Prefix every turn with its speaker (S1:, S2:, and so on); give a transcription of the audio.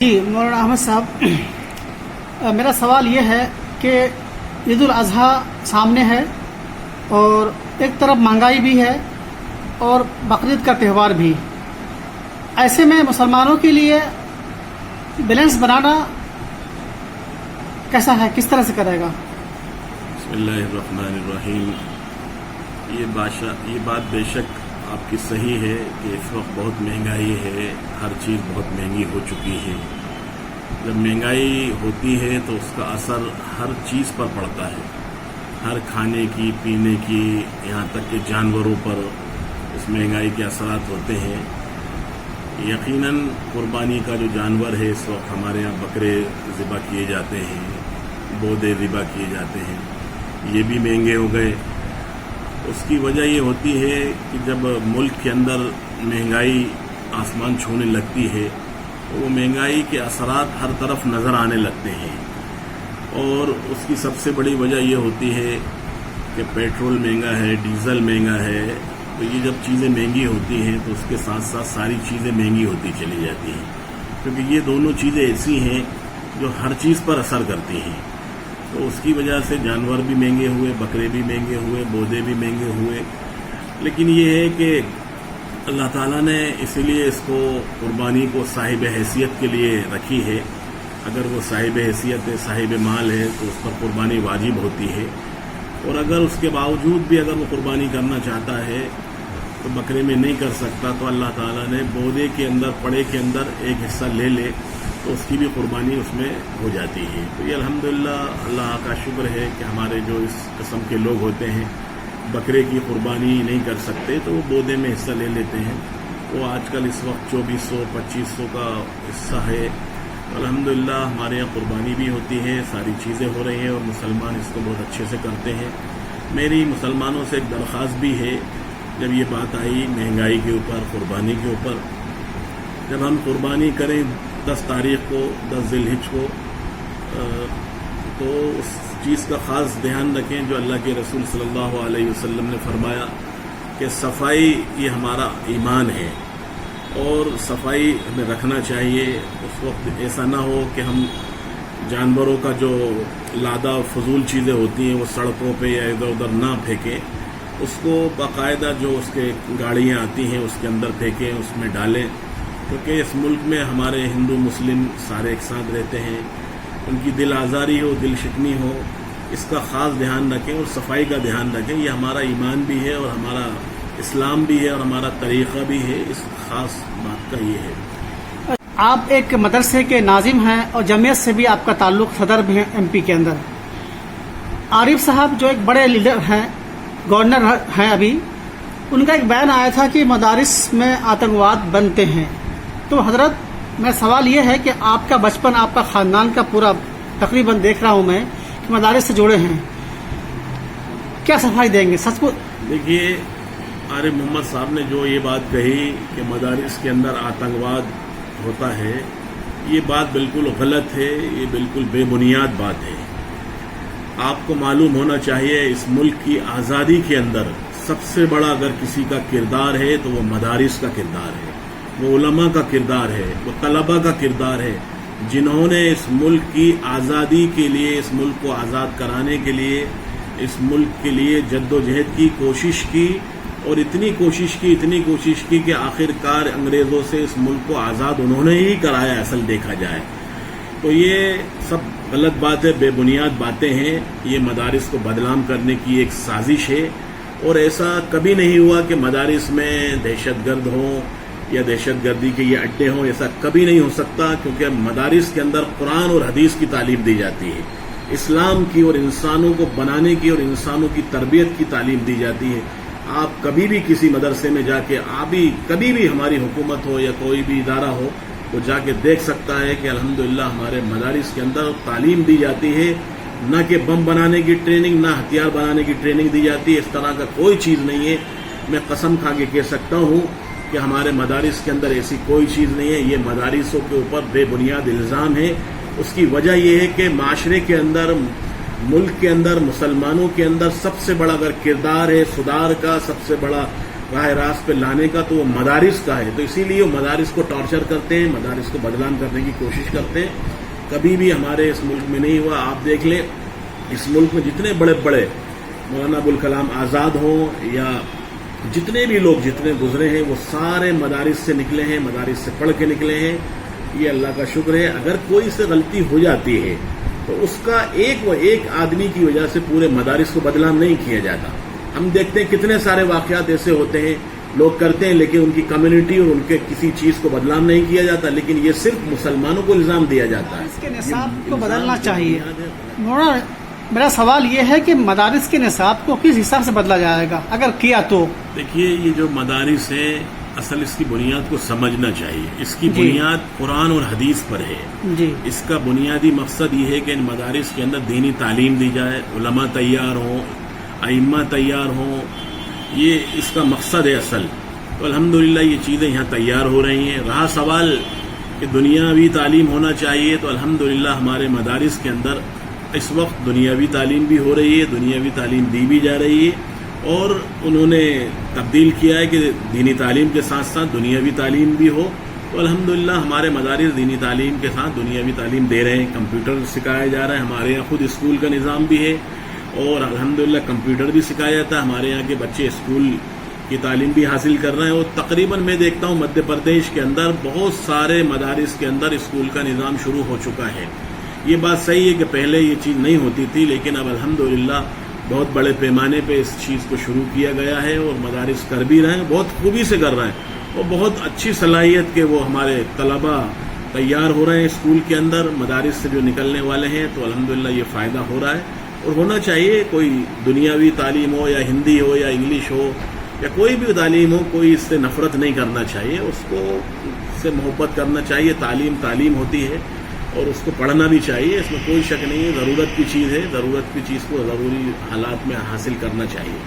S1: جی مولانا احمد صاحب، میرا سوال یہ ہے کہ عید الاضحیٰ سامنے ہے اور ایک طرف مہنگائی بھی ہے اور بقرعید کا تہوار بھی. ایسے میں مسلمانوں کے لیے بیلنس بنانا کیسا ہے، کس طرح سے کرے گا؟
S2: بسم اللہ الرحمن الرحیم. یہ بات بے شک آپ کی صحیح ہے کہ اس وقت بہت مہنگائی ہے، ہر چیز بہت مہنگی ہو چکی ہے. جب مہنگائی ہوتی ہے تو اس کا اثر ہر چیز پر پڑتا ہے، ہر کھانے کی، پینے کی، یہاں تک کہ جانوروں پر اس مہنگائی کے اثرات ہوتے ہیں. یقیناً قربانی کا جو جانور ہے، اس وقت ہمارے یہاں بکرے ذبح کیے جاتے ہیں، بودے ذبح کیے جاتے ہیں، یہ بھی مہنگے ہو گئے. اس کی وجہ یہ ہوتی ہے کہ جب ملک کے اندر مہنگائی آسمان چھونے لگتی ہے تو وہ مہنگائی کے اثرات ہر طرف نظر آنے لگتے ہیں. اور اس کی سب سے بڑی وجہ یہ ہوتی ہے کہ پیٹرول مہنگا ہے، ڈیزل مہنگا ہے. تو یہ جب چیزیں مہنگی ہوتی ہیں تو اس کے ساتھ ساتھ ساری چیزیں مہنگی ہوتی چلی جاتی ہیں، کیونکہ یہ دونوں چیزیں ایسی ہیں جو ہر چیز پر اثر کرتی ہیں. تو اس کی وجہ سے جانور بھی مہنگے ہوئے، بکرے بھی مہنگے ہوئے، بودے بھی مہنگے ہوئے. لیکن یہ ہے کہ اللہ تعالیٰ نے اسی لیے اس کو قربانی کو صاحب حیثیت کے لیے رکھی ہے. اگر وہ صاحب حیثیت ہے، صاحب مال ہے، تو اس پر قربانی واجب ہوتی ہے. اور اگر اس کے باوجود بھی اگر وہ قربانی کرنا چاہتا ہے تو بکرے میں نہیں کر سکتا، تو اللہ تعالیٰ نے بودے کے اندر، پڑے کے اندر ایک حصہ لے لے تو اس کی بھی قربانی اس میں ہو جاتی ہے. تو یہ الحمدللہ اللہ کا شکر ہے کہ ہمارے جو اس قسم کے لوگ ہوتے ہیں بکرے کی قربانی نہیں کر سکتے تو وہ بودے میں حصہ لے لیتے ہیں. وہ آج کل اس وقت 2400-2500 کا حصہ ہے. الحمدللہ ہمارے یہاں قربانی بھی ہوتی ہے، ساری چیزیں ہو رہی ہیں اور مسلمان اس کو بہت اچھے سے کرتے ہیں. میری مسلمانوں سے ایک درخواست بھی ہے، جب یہ بات آئی مہنگائی کے اوپر، قربانی کے اوپر، جب ہم قربانی کریں 10 تاریخ کو، 10 ذی الحجہ کو، تو اس چیز کا خاص دھیان رکھیں جو اللہ کے رسول صلی اللہ علیہ وسلم نے فرمایا کہ صفائی یہ ہمارا ایمان ہے اور صفائی ہمیں رکھنا چاہیے. اس وقت ایسا نہ ہو کہ ہم جانوروں کا جو لادہ فضول چیزیں ہوتی ہیں وہ سڑکوں پہ یا ادھر ادھر نہ پھینکیں، اس کو باقاعدہ جو اس کے گاڑیاں آتی ہیں اس کے اندر پھینکیں، اس میں ڈالیں. کیونکہ اس ملک میں ہمارے ہندو مسلم سارے ایک ساتھ رہتے ہیں، ان کی دل آزاری ہو، دل شکنی ہو، اس کا خاص دھیان رکھیں اور صفائی کا دھیان رکھیں. یہ ہمارا ایمان بھی ہے اور ہمارا اسلام بھی ہے اور ہمارا طریقہ بھی ہے. اس خاص بات کا یہ ہے.
S1: آپ ایک مدرسے کے ناظم ہیں اور جمعیت سے بھی آپ کا تعلق، صدر بھی ہیں ایم پی کے اندر. عارف صاحب جو ایک بڑے لیڈر ہیں، گورنر ہیں ابھی، ان کا ایک بیان آیا تھا کہ مدارس میں آتنکواد بنتے ہیں. تو حضرت میرا سوال یہ ہے کہ آپ کا بچپن، آپ کا خاندان کا پورا تقریباً دیکھ رہا ہوں میں کہ مدارس سے جڑے ہیں، کیا صفائی دیں گے؟ سچ کو
S2: دیکھیے، عارف محمد صاحب نے جو یہ بات کہی کہ مدارس کے اندر آتنکواد ہوتا ہے، یہ بات بالکل غلط ہے، یہ بالکل بے بنیاد بات ہے. آپ کو معلوم ہونا چاہیے اس ملک کی آزادی کے اندر سب سے بڑا اگر کسی کا کردار ہے تو وہ مدارس کا کردار ہے، وہ علماء کا کردار ہے، وہ طلباء کا کردار ہے، جنہوں نے اس ملک کی آزادی کے لیے، اس ملک کو آزاد کرانے کے لیے، اس ملک کے لیے جد و جہد کی، کوشش کی اور اتنی کوشش کی کہ آخر کار انگریزوں سے اس ملک کو آزاد انہوں نے ہی کرایا. اصل دیکھا جائے تو یہ سب غلط بات ہے، بے بنیاد باتیں ہیں. یہ مدارس کو بدنام کرنے کی ایک سازش ہے اور ایسا کبھی نہیں ہوا کہ مدارس میں دہشت گرد ہوں یا دہشت گردی کے یہ اڈے ہوں. ایسا کبھی نہیں ہو سکتا، کیونکہ مدارس کے اندر قرآن اور حدیث کی تعلیم دی جاتی ہے، اسلام کی اور انسانوں کو بنانے کی اور انسانوں کی تربیت کی تعلیم دی جاتی ہے. آپ کبھی بھی کسی مدرسے میں جا کے، کبھی بھی ہماری حکومت ہو یا کوئی بھی ادارہ ہو، وہ جا کے دیکھ سکتا ہے کہ الحمدللہ ہمارے مدارس کے اندر تعلیم دی جاتی ہے، نہ کہ بم بنانے کی ٹریننگ، نہ ہتھیار بنانے کی ٹریننگ دی جاتی ہے. اس طرح کا کوئی چیز نہیں ہے. میں قسم کھا کے کہہ سکتا ہوں کہ ہمارے مدارس کے اندر ایسی کوئی چیز نہیں ہے. یہ مدارسوں کے اوپر بے بنیاد الزام ہے. اس کی وجہ یہ ہے کہ معاشرے کے اندر، ملک کے اندر، مسلمانوں کے اندر سب سے بڑا اگر کردار ہے سدھار کا، سب سے بڑا راہ راست پہ لانے کا تو وہ مدارس کا ہے. تو اسی لیے وہ مدارس کو ٹارچر کرتے ہیں, مدارس کو بدنام کرنے کی کوشش کرتے ہیں. کبھی بھی ہمارے اس ملک میں نہیں ہوا. آپ دیکھ لیں اس ملک میں جتنے بڑے بڑے مولانا ابوالکلام آزاد ہوں یا جتنے بھی لوگ جتنے گزرے ہیں وہ سارے مدارس سے نکلے ہیں, مدارس سے پڑھ کے نکلے ہیں. یہ اللہ کا شکر ہے. اگر کوئی سے غلطی ہو جاتی ہے تو اس کا ایک آدمی کی وجہ سے پورے مدارس کو بدنام نہیں کیا جاتا. ہم دیکھتے ہیں کتنے سارے واقعات ایسے ہوتے ہیں لوگ کرتے ہیں لیکن ان کی کمیونٹی اور ان کے کسی چیز کو بدنام نہیں کیا جاتا, لیکن یہ صرف مسلمانوں کو الزام دیا جاتا ہے.
S1: اس کے نصاب کو بدلنا چاہیے. میرا سوال یہ ہے کہ مدارس کے نصاب کو کس حساب سے بدلا جائے گا اگر کیا تو؟
S2: دیکھیے یہ جو مدارس ہے اصل اس کی بنیاد کو سمجھنا چاہیے. اس کی بنیاد قرآن اور حدیث پر ہے.
S1: جی.
S2: اس کا بنیادی مقصد یہ ہے کہ ان مدارس کے اندر دینی تعلیم دی جائے, علماء تیار ہوں, ائمہ تیار ہوں. یہ اس کا مقصد ہے اصل. تو الحمدللہ یہ چیزیں یہاں تیار ہو رہی ہیں. رہا سوال کہ دنیاوی تعلیم ہونا چاہیے تو الحمدللہ ہمارے مدارس کے اندر اس وقت دنیاوی تعلیم بھی ہو رہی ہے, دنیاوی تعلیم دی بھی جا رہی ہے. اور انہوں نے تبدیل کیا ہے کہ دینی تعلیم کے ساتھ ساتھ دنیاوی تعلیم بھی ہو. تو الحمدللہ ہمارے مدارس دینی تعلیم کے ساتھ دنیاوی تعلیم دے رہے ہیں. کمپیوٹر سکھایا جا رہا ہے. ہمارے یہاں خود اسکول کا نظام بھی ہے اور الحمدللہ کمپیوٹر بھی سکھایا جاتا ہے. ہمارے یہاں کے بچے اسکول کی تعلیم بھی حاصل کر رہے ہیں. اور تقریباً میں دیکھتا ہوں مدھیہ پردیش کے اندر بہت سارے مدارس کے اندر اسکول کا نظام شروع ہو چکا ہے. یہ بات صحیح ہے کہ پہلے یہ چیز نہیں ہوتی تھی, لیکن اب الحمدللہ بہت بڑے پیمانے پہ اس چیز کو شروع کیا گیا ہے اور مدارس کر بھی رہے ہیں, بہت خوبی سے کر رہے ہیں. اور بہت اچھی صلاحیت کے وہ ہمارے طلبہ تیار ہو رہے ہیں اسکول کے اندر, مدارس سے جو نکلنے والے ہیں. تو الحمدللہ یہ فائدہ ہو رہا ہے اور ہونا چاہیے. کوئی دنیاوی تعلیم ہو یا ہندی ہو یا انگلش ہو یا کوئی بھی تعلیم ہو, کوئی اس سے نفرت نہیں کرنا چاہیے, اس کو اس سے محبت کرنا چاہیے. تعلیم ہوتی ہے اور اس کو پڑھنا بھی چاہیے, اس میں کوئی شک نہیں ہے. ضرورت کی چیز ہے, ضرورت کی چیز کو ضروری حالات میں حاصل کرنا چاہیے.